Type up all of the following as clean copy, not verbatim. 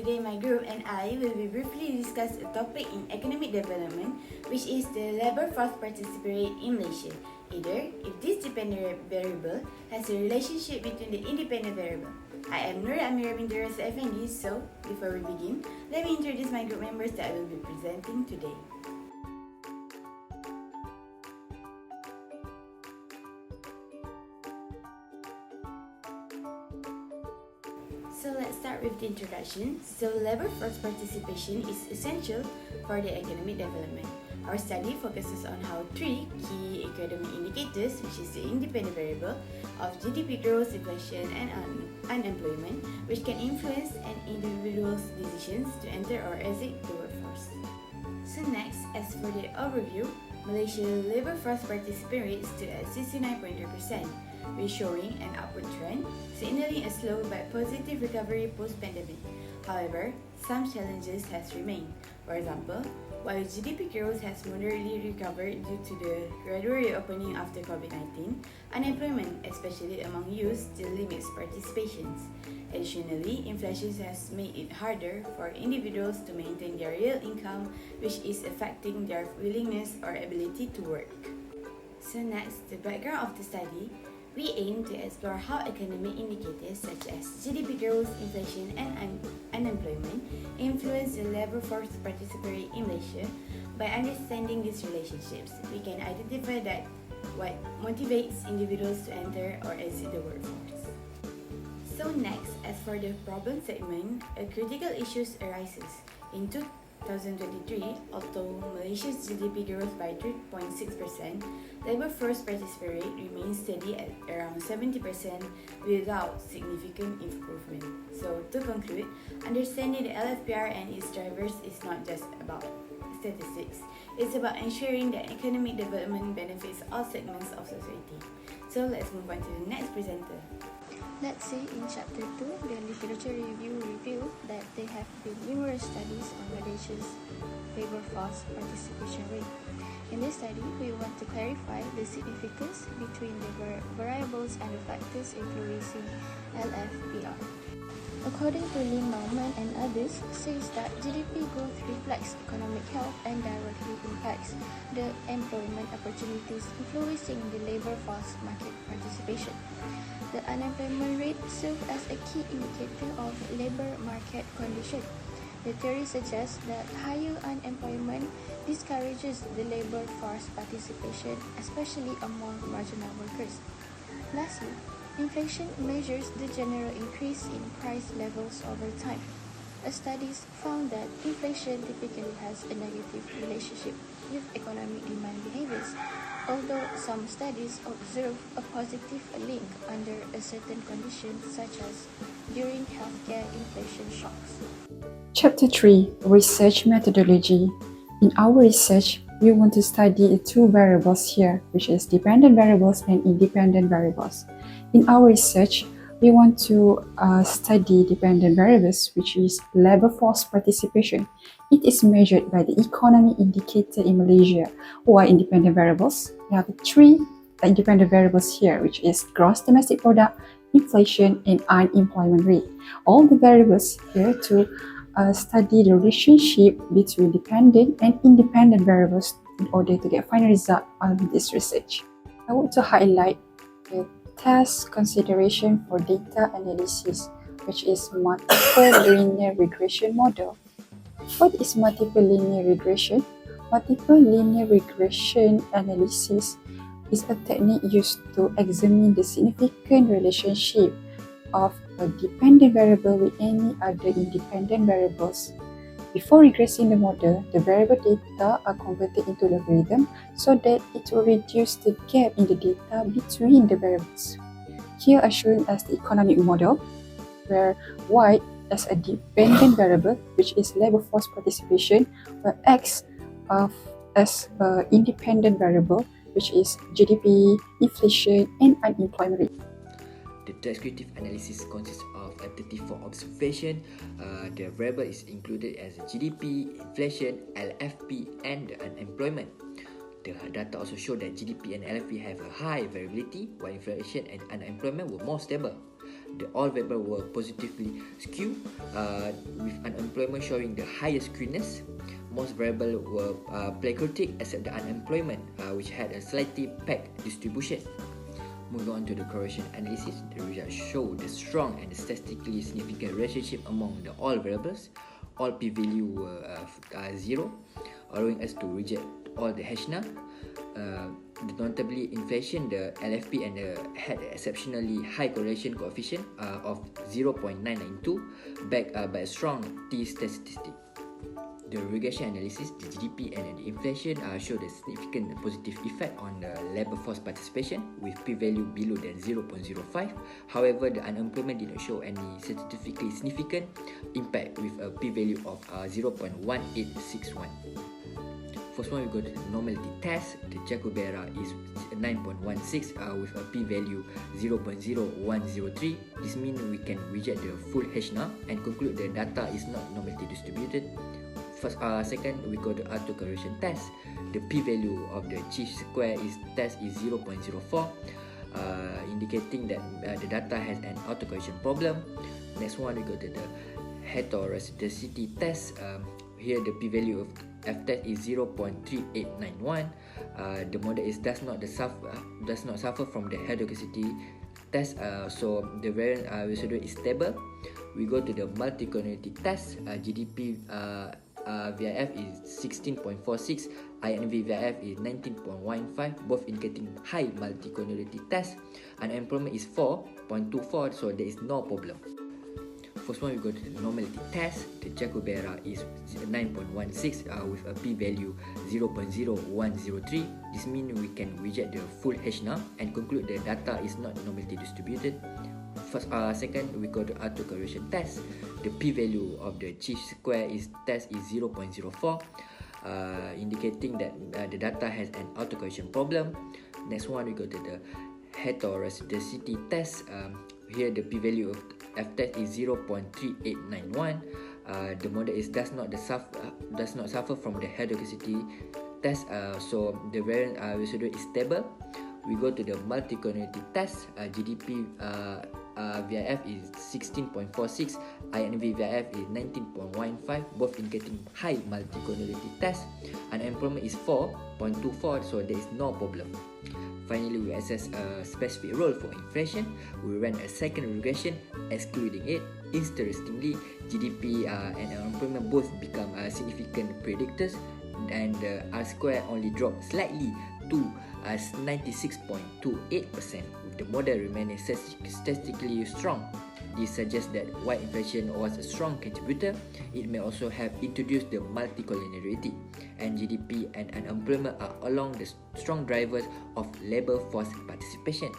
today my group and I will be briefly discuss a topic in economic development, which is the labor force participation rate in Malaysia. Either if this dependent variable has a relationship between the independent variable. I am Nur Amira binti Rasa Effendi, so before we begin, let me introduce my group members that I will be presenting today. So let's start with the introduction. So labor force participation is essential for the economic development. Our study focuses on how three key economic indicators, which is the independent variable of GDP growth, inflation, and unemployment, which can influence an individual's decisions to enter or exit the workforce. So next, as for the overview, Malaysia's labor force participation rate stood at 69.3%, with showing an upward trend, signaling a slow but positive recovery post-pandemic. However, some challenges has remained. For example, while GDP growth has moderately recovered due to the gradual reopening after COVID-19, unemployment, especially among youth, still limits participations. Additionally, inflation has made it harder for individuals to maintain their real income, which is affecting their willingness or ability to work. So next, the background of the study. We aim to explore how economic indicators such as GDP growth, inflation, and unemployment influence the labor force participation rate in Malaysia. By understanding these relationships, we can identify that what motivates individuals to enter or exit the workforce. So next, as for the problem segment, a critical issue arises. In 2023, although Malaysia's GDP grows by 3.6%, labor force participation rate remains steady at around 70% without significant improvement. So to conclude, understanding the LFPR and its drivers is not just about statistics. It's about ensuring that economic development benefits all segments of society. So let's move on to the next presenter. Let's see, in Chapter 2, the literature review revealed that there have been numerous studies on Malaysia's labor force participation rate. In this study, we want to clarify the significance between the variables and the factors influencing LFPR. According to Lin Naumann and others, says that GDP growth reflects economic health and directly impacts the employment opportunities, influencing the labor force market participation. The unemployment rate serves as a key indicator of labor market condition. The theory suggests that higher unemployment discourages the labor force participation, especially among marginal workers. Lastly, inflation measures the general increase in price levels over time. Studies found that inflation typically has a negative relationship with economic demand behaviors, although some studies observe a positive link under a certain condition, such as during healthcare inflation shocks. Chapter 3. Research Methodology. In our research, we want to study the two variables here, which is dependent variables and independent variables. In our research, we want to study dependent variables, which is labor force participation. It is measured by the economic indicator in Malaysia. While independent variables, we have three independent variables here, which is gross domestic product, inflation, and unemployment rate. All the variables here to study the relationship between dependent and independent variables in order to get final result on this research. I want to highlight the task consideration for data analysis, which is multiple linear regression model. What is multiple linear regression? Multiple linear regression analysis is a technique used to examine the significant relationship of a dependent variable with any other independent variables. Before regressing the model, the variable data are converted into logarithm so that it will reduce the gap in the data between the variables. Here are shown as the economic model, where y as a dependent variable, which is labor force participation, while x as an independent variable, which is GDP, inflation, and unemployment rate. The descriptive analysis consists of 34 observations. The variable is included as GDP, inflation, LFP, and unemployment. The data also show that GDP and LFP have a high variability, while inflation and unemployment were more stable. the all variables were positively skewed, with unemployment showing the highest skewness. Most variables were placotic except the unemployment, which had a slightly packed distribution. Moving on to the correlation analysis, the results show the strong and statistically significant relationship among the all variables. All p-value were 0, allowing us to reject all the H-naught. Notably, inflation, the LFP, and had an exceptionally high correlation coefficient of 0.992, backed by a strong T statistic. The regression analysis, the GDP and the inflation showed a significant positive effect on the labor force participation with p-value below than 0.05. However, the unemployment did not show any statistically significant impact with a p-value of 0.1861. First one, we go to the normality test. The Jacobera is 9.16 with a p-value 0.0103. This means we can reject the full H-naught and conclude the data is not normally distributed. Second, we go to autocorrelation test. The p-value of the chi-square test is 0.04, indicating that the data has an autocorrelation problem. Next one, we go to the heteroscedasticity test. Here the p-value of f-test is 0.3891. The model does not suffer from the heteroscedasticity test, so the variance residual is stable. We go to the multi-collinearity test. GDP VIF is 16.46, INV VIF is 19.15, both indicating high multi-collinearity test. Unemployment is 4.24, so there is no problem. First one, we go to the normality test. The Jacobera is 9.16 with a p-value 0.0103. This means we can reject the full H-naught and conclude the data is not normally distributed. Second, we go to autocorrelation test. The p-value of the chi-square test is 0.04, indicating that the data has an autocorrelation problem. Next one, we go to the heteroscedasticity test. Here the p-value of f-test is 0.3891. The model does not suffer from the heteroscedasticity test, so the variance residual is stable. We go to the multi-collinearity test. GDP VIF is 16.46, INV VIF is 19.15, both indicating high multi-collinearity test. Unemployment is 4.24, so there is no problem. Finally, we assess a specific role for inflation. We ran a second regression excluding it. Interestingly, GDP and unemployment both become significant predictors, and the R-square only dropped slightly to 96.28%, with the model remaining statistically strong. This suggests that while inflation was a strong contributor, it may also have introduced the multicollinearity, and GDP and unemployment are along the strong drivers of labor force participation.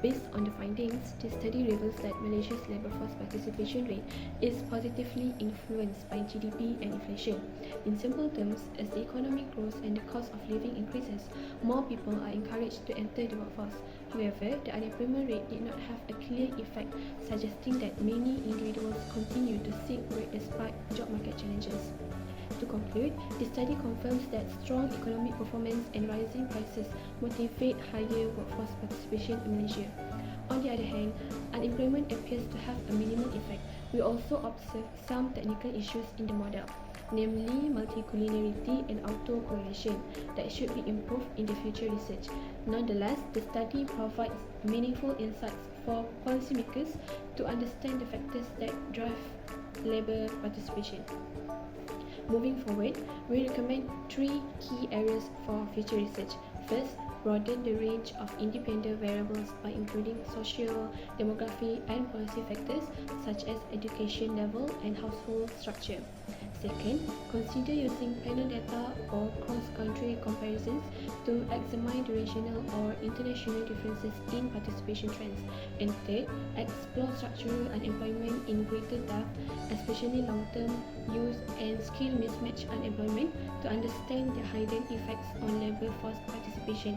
Based on the findings, the study reveals that Malaysia's labour force participation rate is positively influenced by GDP and inflation. In simple terms, as the economy grows and the cost of living increases, more people are encouraged to enter the workforce. However, the unemployment rate did not have a clear effect, suggesting that many individuals continue to seek work despite job market challenges. To conclude, the study confirms that strong economic performance and rising prices motivate higher workforce participation in Malaysia. On the other hand, unemployment appears to have a minimal effect. We also observe some technical issues in the model, namely multicollinearity and autocorrelation, that should be improved in the future research. Nonetheless, the study provides meaningful insights for policymakers to understand the factors that drive labour participation. Moving forward, we recommend 3 key areas for future research. First, broaden the range of independent variables by including social, demography, and policy factors such as education level and household structure. Second, consider using panel data or cross-country comparisons to examine the regional or international differences in participation trends. And third, explore structural unemployment in greater depth, especially long-term youth and skill mismatch unemployment, to understand the hidden effects on labour force participation.